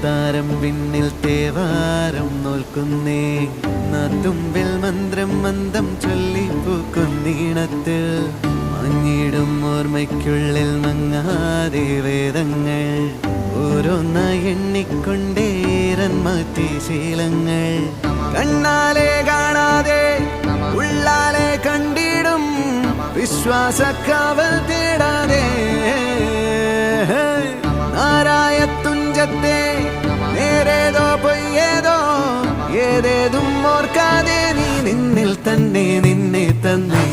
താരം പിന്നിൽ തേവാരം നോൽക്കുന്നേ തുമ്പിൽ മന്ത്രം മന്ദം ചൊല്ലിപ്പൂക്കുന്നീണത്തിൽ മങ്ങിടും ഓർമ്മയ്ക്കുള്ളിൽ മങ്ങാതെ വേദങ്ങൾ ഓരോന്നായി എണ്ണിക്കൊണ്ടേരൻ മാറ്റി ശീലങ്ങൾ കണ്ണാലെ കാണാതെ ഉള്ളാലെ കണ്ടിടും വിശ്വാസക്കാവൽ തേടാതെ നാരായ തുഞ്ചത്തെ നേരേതോ പൊയ്യേതോ ഏതേതും ഓർക്കാതെ നീ നിന്നിൽ തന്നെ നിന്നെ തന്നെ